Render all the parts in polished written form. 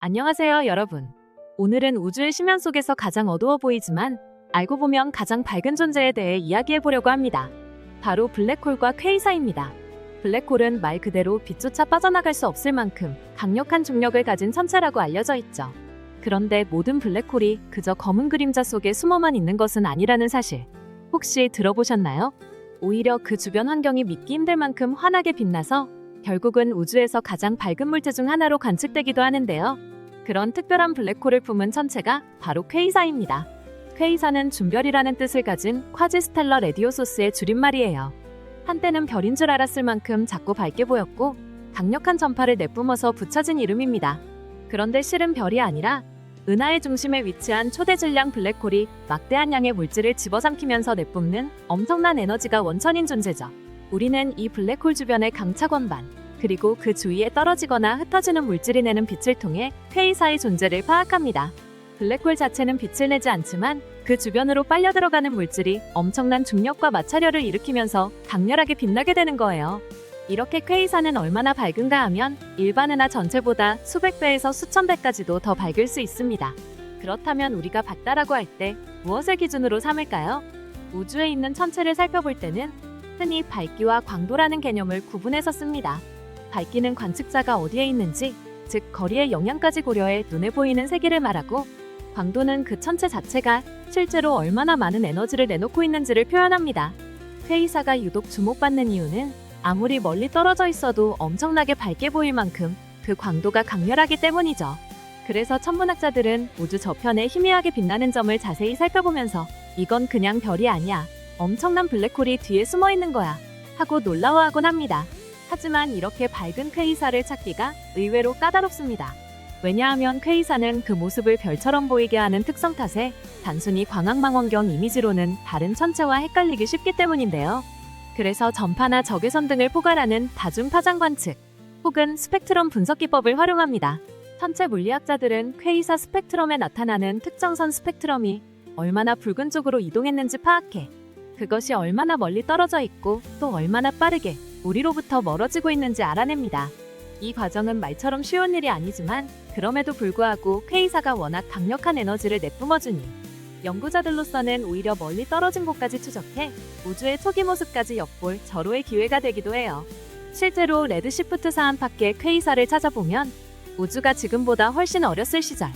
안녕하세요, 여러분. 오늘은 우주의 심연 속에서 가장 어두워 보이지만 알고 보면 가장 밝은 존재에 대해 이야기해 보려고 합니다. 바로 블랙홀과 퀘이사입니다. 블랙홀은 말 그대로 빛조차 빠져나갈 수 없을 만큼 강력한 중력을 가진 천체라고 알려져 있죠. 그런데 모든 블랙홀이 그저 검은 그림자 속에 숨어만 있는 것은 아니라는 사실 혹시 들어보셨나요? 오히려 그 주변 환경이 믿기 힘들 만큼 환하게 빛나서 결국은 우주에서 가장 밝은 물체 중 하나로 관측되기도 하는데요. 그런 특별한 블랙홀을 품은 천체가 바로 퀘이사입니다. 퀘이사는 준별이라는 뜻을 가진 쿼지스텔러 레디오소스의 줄임말이에요. 한때는 별인 줄 알았을 만큼 작고 밝게 보였고 강력한 전파를 내뿜어서 붙여진 이름입니다. 그런데 실은 별이 아니라 은하의 중심에 위치한 초대 질량 블랙홀이 막대한 양의 물질을 집어삼키면서 내뿜는 엄청난 에너지가 원천인 존재죠. 우리는 이 블랙홀 주변의 강차관반 그리고 그 주위에 떨어지거나 흩어지는 물질이 내는 빛을 통해 퀘이사의 존재를 파악합니다. 블랙홀 자체는 빛을 내지 않지만 그 주변으로 빨려 들어가는 물질이 엄청난 중력과 마찰열을 일으키면서 강렬하게 빛나게 되는 거예요. 이렇게 퀘이사는 얼마나 밝은가 하면 일반 은하 전체보다 수백 배에서 수천 배까지도 더 밝을 수 있습니다. 그렇다면 우리가 밝다라고 할 때 무엇을 기준으로 삼을까요? 우주에 있는 천체를 살펴볼 때는 흔히 밝기와 광도라는 개념을 구분해서 씁니다. 밝기는 관측자가 어디에 있는지, 즉 거리의 영향까지 고려해 눈에 보이는 세기를 말하고, 광도는 그 천체 자체가 실제로 얼마나 많은 에너지를 내놓고 있는지를 표현합니다. 퀘이사가 유독 주목받는 이유는 아무리 멀리 떨어져 있어도 엄청나게 밝게 보일 만큼 그 광도가 강렬하기 때문이죠. 그래서 천문학자들은 우주 저편에 희미하게 빛나는 점을 자세히 살펴보면서 이건 그냥 별이 아니야, 엄청난 블랙홀이 뒤에 숨어 있는 거야 하고 놀라워하곤 합니다. 하지만 이렇게 밝은 퀘이사를 찾기가 의외로 까다롭습니다. 왜냐하면 퀘이사는 그 모습을 별처럼 보이게 하는 특성 탓에 단순히 광학망원경 이미지로는 다른 천체와 헷갈리기 쉽기 때문인데요. 그래서 전파나 적외선 등을 포괄하는 다중파장 관측 혹은 스펙트럼 분석 기법을 활용합니다. 천체 물리학자들은 퀘이사 스펙트럼에 나타나는 특정선 스펙트럼이 얼마나 붉은 쪽으로 이동했는지 파악해 그것이 얼마나 멀리 떨어져 있고 또 얼마나 빠르게 우리로부터 멀어지고 있는지 알아냅니다. 이 과정은 말처럼 쉬운 일이 아니지만 그럼에도 불구하고 퀘이사가 워낙 강력한 에너지를 내뿜어주니 연구자들로서는 오히려 멀리 떨어진 곳까지 추적해 우주의 초기 모습까지 엿볼 절호의 기회가 되기도 해요. 실제로 레드시프트 사안 밖의 퀘이사를 찾아보면 우주가 지금보다 훨씬 어렸을 시절,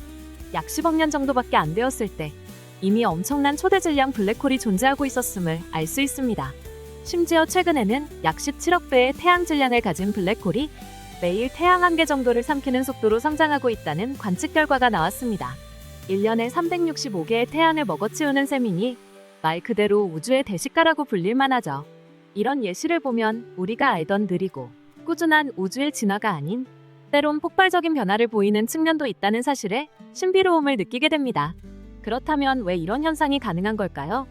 약 10억 년 정도밖에 안 되었을 때 이미 엄청난 초대 질량 블랙홀이 존재하고 있었음을 알 수 있습니다. 심지어 최근에는 약 17억 배의 태양 질량을 가진 블랙홀이 매일 태양 1개 정도를 삼키는 속도로 성장하고 있다는 관측 결과가 나왔습니다. 1년에 365개의 태양을 먹어치우는 셈이니 말 그대로 우주의 대식가라고 불릴 만하죠. 이런 예시를 보면 우리가 알던 느리고 꾸준한 우주의 진화가 아닌 때론 폭발적인 변화를 보이는 측면도 있다는 사실에 신비로움을 느끼게 됩니다. 그렇다면 왜 이런 현상이 가능한 걸까요?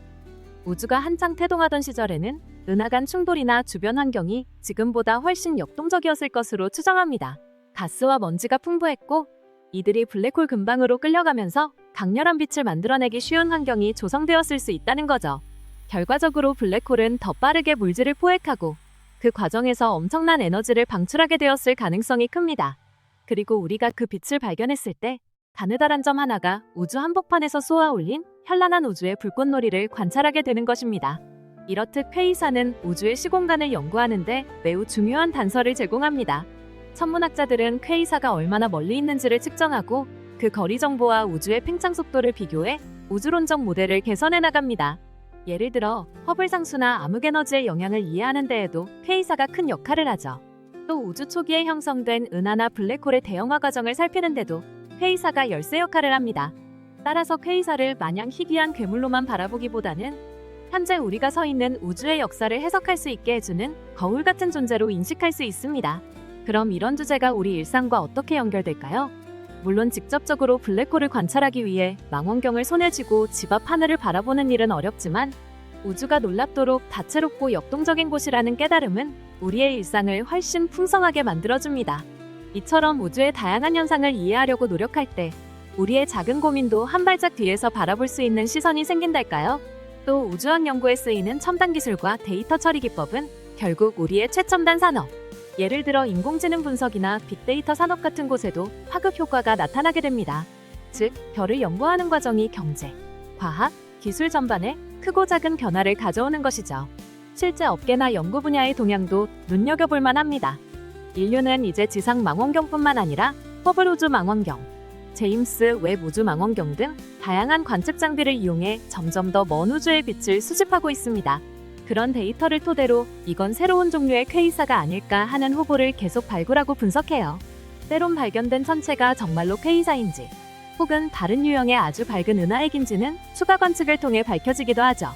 우주가 한창 태동하던 시절에는 은하 간 충돌이나 주변 환경이 지금보다 훨씬 역동적이었을 것으로 추정합니다. 가스와 먼지가 풍부했고 이들이 블랙홀 근방으로 끌려가면서 강렬한 빛을 만들어내기 쉬운 환경이 조성되었을 수 있다는 거죠. 결과적으로 블랙홀은 더 빠르게 물질을 포획하고 그 과정에서 엄청난 에너지를 방출하게 되었을 가능성이 큽니다. 그리고 우리가 그 빛을 발견했을 때 가느다란 점 하나가 우주 한복판에서 쏘아올린 현란한 우주의 불꽃놀이를 관찰하게 되는 것입니다. 이렇듯 퀘이사는 우주의 시공간을 연구하는 데 매우 중요한 단서를 제공합니다. 천문학자들은 퀘이사가 얼마나 멀리 있는지를 측정하고 그 거리 정보와 우주의 팽창 속도를 비교해 우주론적 모델을 개선해 나갑니다. 예를 들어 허블 상수나 암흑에너지의 영향을 이해하는 데에도 퀘이사가 큰 역할을 하죠. 또 우주 초기에 형성된 은하나 블랙홀의 대형화 과정을 살피는데도 퀘이사가 열쇠 역할을 합니다. 따라서 퀘이사를 마냥 희귀한 괴물로만 바라보기보다는 현재 우리가 서 있는 우주의 역사를 해석할 수 있게 해주는 거울 같은 존재로 인식할 수 있습니다. 그럼 이런 주제가 우리 일상과 어떻게 연결될까요? 물론 직접적으로 블랙홀을 관찰하기 위해 망원경을 손에 쥐고 집 앞 하늘을 바라보는 일은 어렵지만 우주가 놀랍도록 다채롭고 역동적인 곳이라는 깨달음은 우리의 일상을 훨씬 풍성하게 만들어줍니다. 이처럼 우주의 다양한 현상을 이해하려고 노력할 때 우리의 작은 고민도 한 발짝 뒤에서 바라볼 수 있는 시선이 생긴달까요? 또 우주학 연구에 쓰이는 첨단 기술과 데이터 처리 기법은 결국 우리의 최첨단 산업, 예를 들어 인공지능 분석이나 빅데이터 산업 같은 곳에도 파급 효과가 나타나게 됩니다. 즉, 별을 연구하는 과정이 경제, 과학, 기술 전반에 크고 작은 변화를 가져오는 것이죠. 실제 업계나 연구 분야의 동향도 눈여겨볼 만합니다. 인류는 이제 지상 망원경뿐만 아니라 허블 우주 망원경, 제임스 웹 우주 망원경 등 다양한 관측 장비를 이용해 점점 더 먼 우주의 빛을 수집하고 있습니다. 그런 데이터를 토대로 이건 새로운 종류의 퀘이사가 아닐까 하는 후보를 계속 발굴하고 분석해요. 때론 발견된 천체가 정말로 퀘이사인지 혹은 다른 유형의 아주 밝은 은하핵인지는 추가 관측을 통해 밝혀지기도 하죠.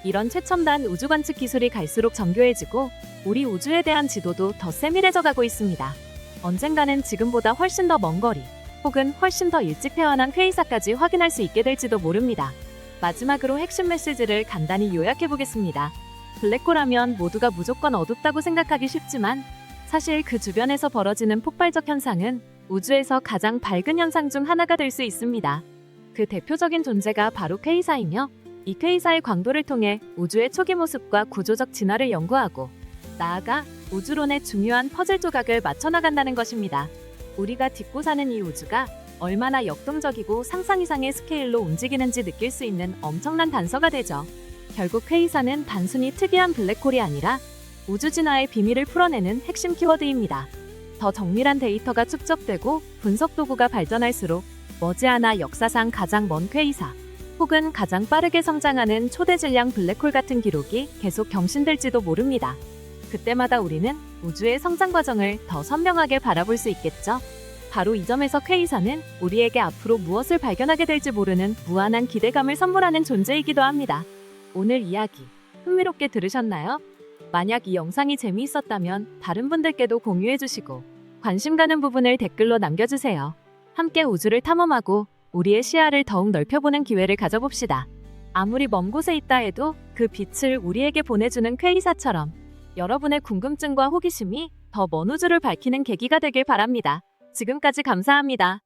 이런 최첨단 우주 관측 기술이 갈수록 정교해지고 우리 우주에 대한 지도도 더 세밀해져 가고 있습니다. 언젠가는 지금보다 훨씬 더 먼 거리 혹은 훨씬 더 일찍 태어난 퀘이사까지 확인할 수 있게 될지도 모릅니다. 마지막으로 핵심 메시지를 간단히 요약해 보겠습니다. 블랙홀 하면 모두가 무조건 어둡다고 생각하기 쉽지만 사실 그 주변에서 벌어지는 폭발적 현상은 우주에서 가장 밝은 현상 중 하나가 될 수 있습니다. 그 대표적인 존재가 바로 퀘이사이며 이 퀘이사의 광도를 통해 우주의 초기 모습과 구조적 진화를 연구하고 나아가 우주론의 중요한 퍼즐 조각을 맞춰나간다는 것입니다. 우리가 딛고 사는 이 우주가 얼마나 역동적이고 상상 이상의 스케일로 움직이는지 느낄 수 있는 엄청난 단서가 되죠. 결국 퀘이사는 단순히 특이한 블랙홀이 아니라 우주 진화의 비밀을 풀어내는 핵심 키워드입니다. 더 정밀한 데이터가 축적되고 분석 도구가 발전할수록 머지않아 역사상 가장 먼 퀘이사 혹은 가장 빠르게 성장하는 초대 질량 블랙홀 같은 기록이 계속 경신될지도 모릅니다. 그때마다 우리는 우주의 성장 과정을 더 선명하게 바라볼 수 있겠죠. 바로 이 점에서 퀘이사는 우리에게 앞으로 무엇을 발견하게 될지 모르는 무한한 기대감을 선물하는 존재이기도 합니다. 오늘 이야기 흥미롭게 들으셨나요? 만약 이 영상이 재미있었다면 다른 분들께도 공유해주시고 관심 가는 부분을 댓글로 남겨주세요. 함께 우주를 탐험하고 우리의 시야를 더욱 넓혀보는 기회를 가져봅시다. 아무리 먼 곳에 있다 해도 그 빛을 우리에게 보내주는 퀘이사처럼 여러분의 궁금증과 호기심이 더 먼 우주를 밝히는 계기가 되길 바랍니다. 지금까지 감사합니다.